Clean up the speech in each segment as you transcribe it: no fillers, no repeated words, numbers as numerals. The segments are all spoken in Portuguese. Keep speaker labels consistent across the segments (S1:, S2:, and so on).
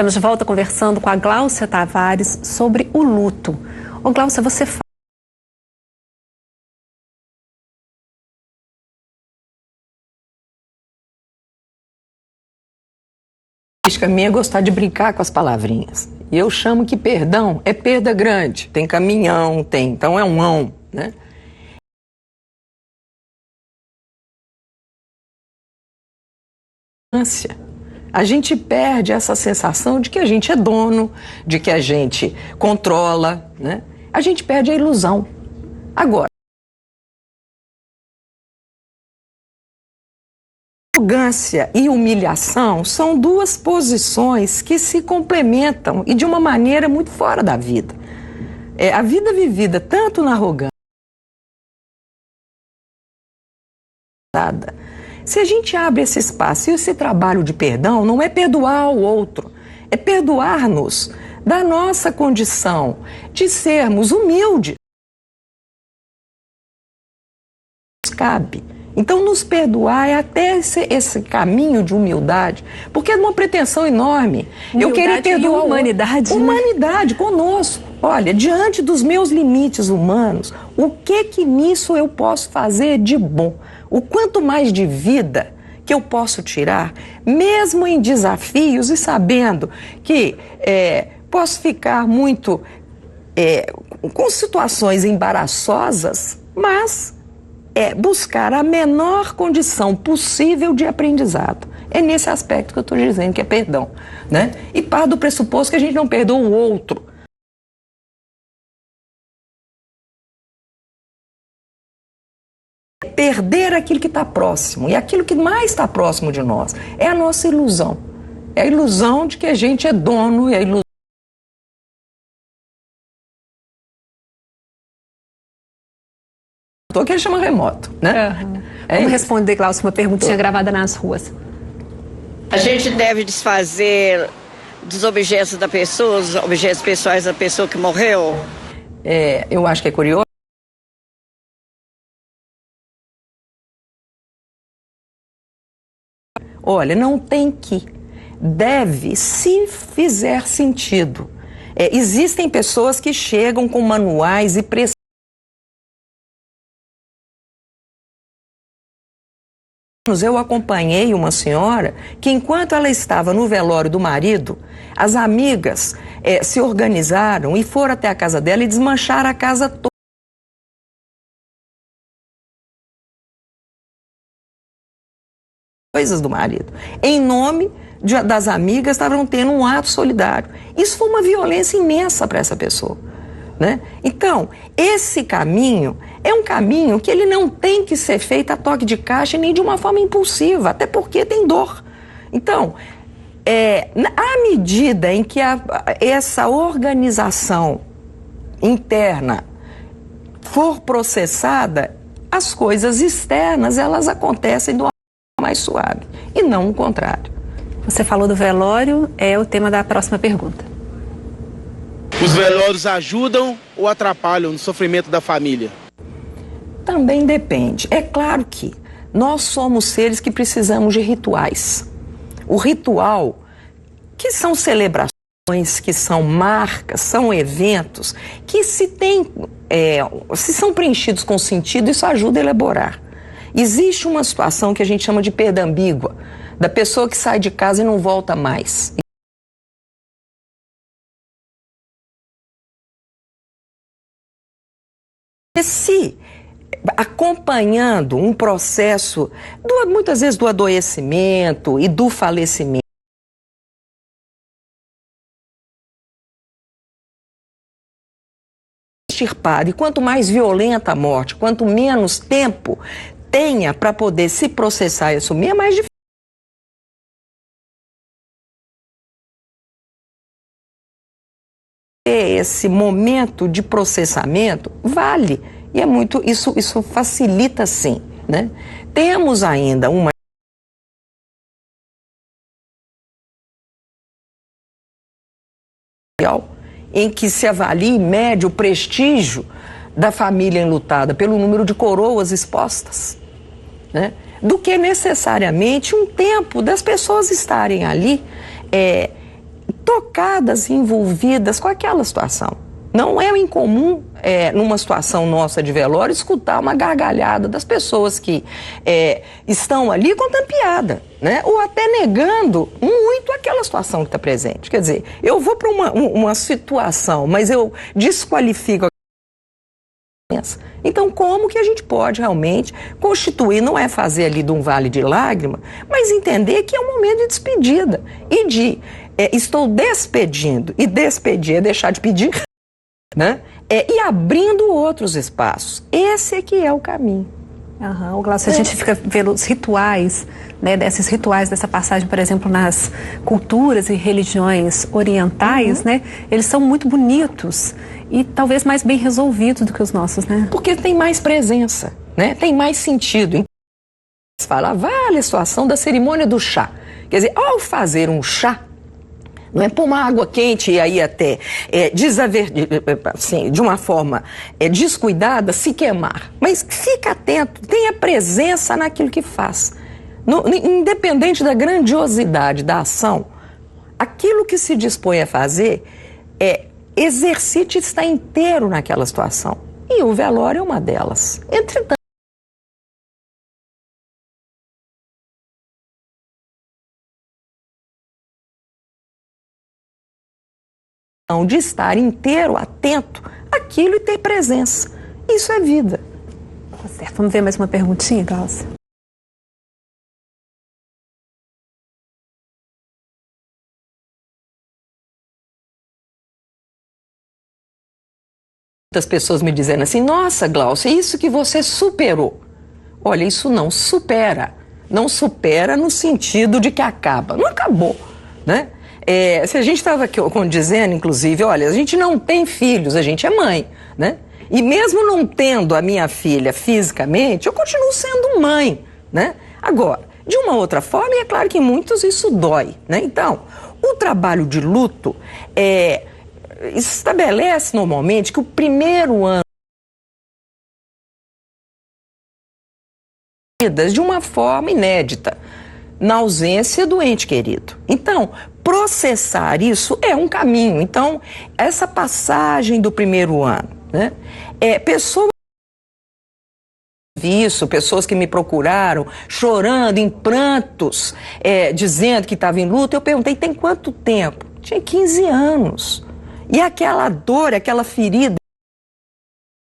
S1: Estamos de volta conversando com a Gláucia Tavares sobre o luto. Ô Gláucia, você fala...
S2: A minha é gostar de brincar com as palavrinhas. E eu chamo que perdão é perda grande. Tem caminhão, tem, então é um ão, né? A gente perde essa sensação de que a gente é dono, de que a gente controla, né? A gente perde a ilusão. Agora, arrogância e humilhação são duas posições que se complementam e de uma maneira muito fora da vida. A vida vivida tanto na arrogância, se a gente abre esse espaço e esse trabalho de perdão, não é perdoar o outro, é perdoar-nos da nossa condição de sermos humildes. Cabe. Então, nos perdoar é até esse caminho de humildade, porque é uma pretensão enorme.
S1: Humildade, eu queria perdoar a
S2: humanidade. Humanidade conosco. Olha, diante dos meus limites humanos, o que nisso eu posso fazer de bom? O quanto mais de vida que eu posso tirar, mesmo em desafios e sabendo que posso ficar muito com situações embaraçosas, mas buscar a menor condição possível de aprendizado. É nesse aspecto que eu estou dizendo que é perdão, né? E parte do pressuposto que a gente não perdoa o outro. Perder aquilo que está próximo, e aquilo que mais está próximo de nós é a nossa ilusão. É a ilusão de que a gente é dono, e a ilusão que ele chama remoto, né?
S1: Uhum. Vamos responder, Gláucia, uma perguntinha gravada nas ruas.
S3: A gente deve desfazer dos objetos da pessoa, os objetos pessoais da pessoa que morreu?
S2: Eu acho que é curioso. Olha, não tem que. Deve, se fizer sentido. Existem pessoas que chegam com manuais e Eu acompanhei uma senhora que, enquanto ela estava no velório do marido, as amigas se organizaram e foram até a casa dela e desmancharam a casa toda. Coisas do marido. Em nome das amigas, estavam tendo um ato solidário. Isso foi uma violência imensa para essa pessoa, né? Então, esse caminho é um caminho que ele não tem que ser feito a toque de caixa nem de uma forma impulsiva, até porque tem dor. Então, à medida em que essa organização interna for processada, as coisas externas, elas acontecem de uma forma mais suave, e não o contrário.
S1: Você falou do velório, é o tema da próxima pergunta.
S4: Os velórios ajudam ou atrapalham no sofrimento da família?
S2: Também depende. É claro que nós somos seres que precisamos de rituais. O ritual, que são celebrações, que são marcas, são eventos, que se são preenchidos com sentido, isso ajuda a elaborar. Existe uma situação que a gente chama de perda ambígua, da pessoa que sai de casa e não volta mais. Se acompanhando um processo, muitas vezes do adoecimento e do falecimento, extirpado, e quanto mais violenta a morte, quanto menos tempo tenha para poder se processar e assumir, é mais difícil. Esse momento de processamento vale, e é muito, isso facilita sim, né? Temos ainda uma em que se avalia e mede o prestígio da família enlutada pelo número de coroas expostas, né? Do que necessariamente um tempo das pessoas estarem ali tocadas e envolvidas com aquela situação. Não é incomum, numa situação nossa de velório, escutar uma gargalhada das pessoas que estão ali contando piada, né? Ou até negando muito aquela situação que está presente. Quer dizer, eu vou para uma situação, mas eu desqualifico a doença. Então, como que a gente pode realmente constituir, não é fazer ali de um vale de lágrima, mas entender que é um momento de despedida e de estou despedindo, e despedir é deixar de pedir, né? E abrindo outros espaços. Esse é que é o caminho.
S1: O Glaucia, a gente fica vendo os rituais, né, desses rituais, dessa passagem, por exemplo, nas culturas e religiões orientais, né? Eles são muito bonitos e talvez mais bem resolvidos do que os nossos, né?
S2: Porque tem mais presença, né? Tem mais sentido. Fala, vale a situação da cerimônia do chá. Quer dizer, ao fazer um chá, não é pôr uma água quente e aí até assim, de uma forma descuidada, se queimar. Mas fica atento, tenha presença naquilo que faz. Independente da grandiosidade da ação, aquilo que se dispõe a fazer exercite estar inteiro naquela situação. E o velório é uma delas. Entretanto, de estar inteiro, atento àquilo e ter presença. Isso é vida.
S1: Tá certo. Vamos ver mais uma perguntinha, Glaucia?
S2: Muitas pessoas me dizendo assim, nossa, Glaucia, isso que você superou. Olha, isso não supera. Não supera no sentido de que acaba. Não acabou, né? Se a gente estava dizendo, inclusive, olha, a gente não tem filhos, a gente é mãe, né? E mesmo não tendo a minha filha fisicamente, eu continuo sendo mãe, né? Agora, de uma outra forma, e é claro que em muitos isso dói, né? Então, o trabalho de luto estabelece normalmente que o primeiro ano de uma forma inédita, na ausência do ente querido. Então, processar isso é um caminho. Então, essa passagem do primeiro ano, né? Pessoas que me procuraram, chorando, em prantos, dizendo que estava em luto, eu perguntei, tem quanto tempo? Tinha 15 anos. E aquela dor, aquela ferida,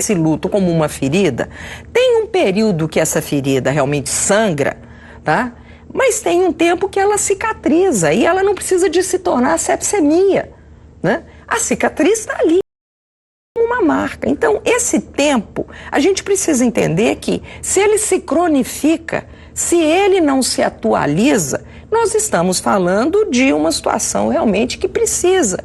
S2: esse luto como uma ferida, tem um período que essa ferida realmente sangra, tá? Mas tem um tempo que ela cicatriza e ela não precisa de se tornar sepsemia, né? A cicatriz está ali, como uma marca. Então, esse tempo, a gente precisa entender que se ele se cronifica, se ele não se atualiza, nós estamos falando de uma situação realmente que precisa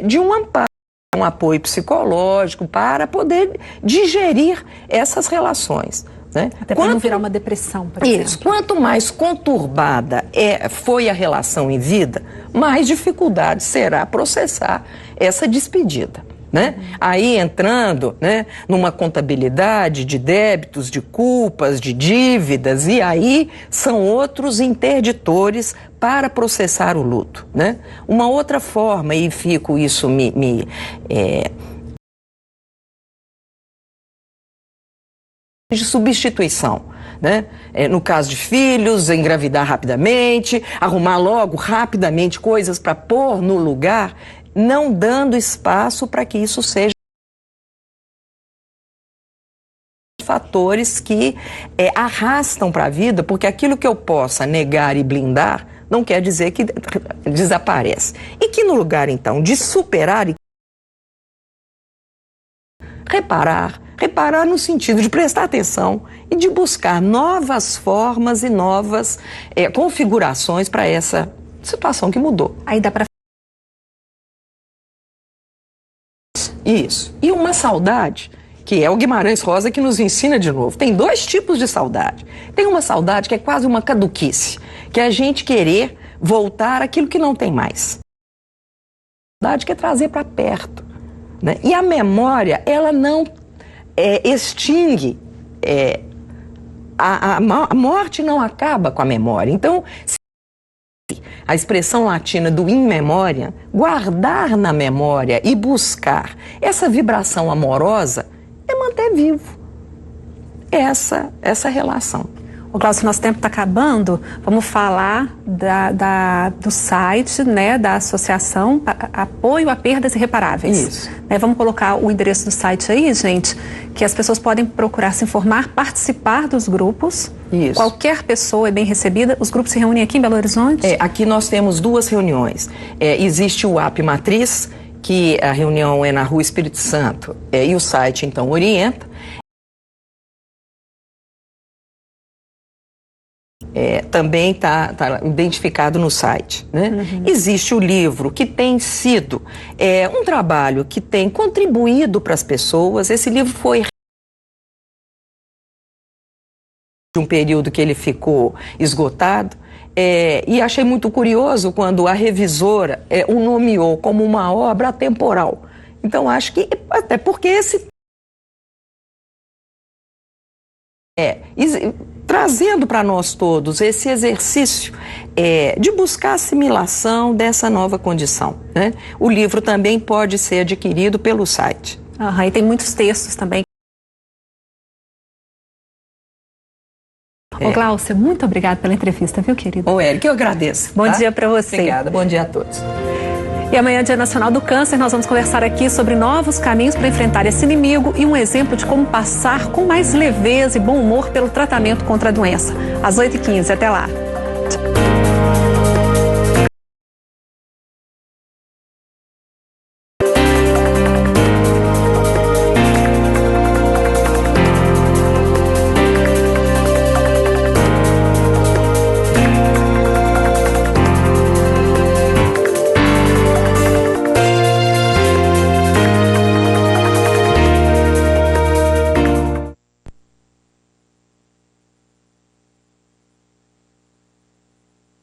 S2: de um amparo, um apoio psicológico para poder digerir essas relações. Né?
S1: Até para não virar uma depressão, por exemplo.
S2: Isso. Quanto mais conturbada foi a relação em vida, mais dificuldade será processar essa despedida. Né? Aí entrando, né, numa contabilidade de débitos, de culpas, de dívidas, e aí são outros interditores para processar o luto. Né? Uma outra forma, e fico isso de substituição, né? No caso de filhos, engravidar rapidamente, arrumar logo rapidamente coisas para pôr no lugar, não dando espaço para que isso seja fatores que arrastam para a vida, porque aquilo que eu possa negar e blindar não quer dizer que desaparece. E que no lugar, então, de superar e reparar no sentido de prestar atenção e de buscar novas formas e novas configurações para essa situação que mudou.
S1: Aí dá para...
S2: Isso. E uma saudade, que é o Guimarães Rosa que nos ensina de novo. Tem dois tipos de saudade. Tem uma saudade que é quase uma caduquice, que é a gente querer voltar àquilo que não tem mais. A saudade quer trazer para perto. Né? E a memória, ela não extingue, a morte não acaba com a memória. Então, A expressão latina do in memoriam, guardar na memória e buscar essa vibração amorosa é manter vivo essa relação.
S1: Ô, Glaucio, nosso tempo está acabando. Vamos falar do site, né, da Associação Apoio a Perdas Irreparáveis.
S2: Isso.
S1: Vamos colocar o endereço do site aí, gente, que as pessoas podem procurar se informar, participar dos grupos.
S2: Isso.
S1: Qualquer pessoa é bem recebida. Os grupos se reúnem aqui em Belo Horizonte?
S2: Aqui nós temos 2 reuniões. Existe o AP Matriz, que a reunião é na Rua Espírito Santo, e o site, então, orienta. Também está identificado no site, né? Uhum. Existe o livro, que tem sido um trabalho que tem contribuído para as pessoas. Esse livro foi de um período que ele ficou esgotado, e achei muito curioso quando a revisora o nomeou como uma obra atemporal. Então, acho que, até porque trazendo para nós todos esse exercício de buscar assimilação dessa nova condição, né? O livro também pode ser adquirido pelo site.
S1: E tem muitos textos também. Ô, Glaucia, muito obrigada pela entrevista, viu, querida?
S2: Ô, Érica, eu agradeço.
S1: Bom dia para você.
S2: Obrigada, bom dia a todos.
S1: E amanhã, Dia Nacional do Câncer, nós vamos conversar aqui sobre novos caminhos para enfrentar esse inimigo e um exemplo de como passar com mais leveza e bom humor pelo tratamento contra a doença. Às 8h15, até lá.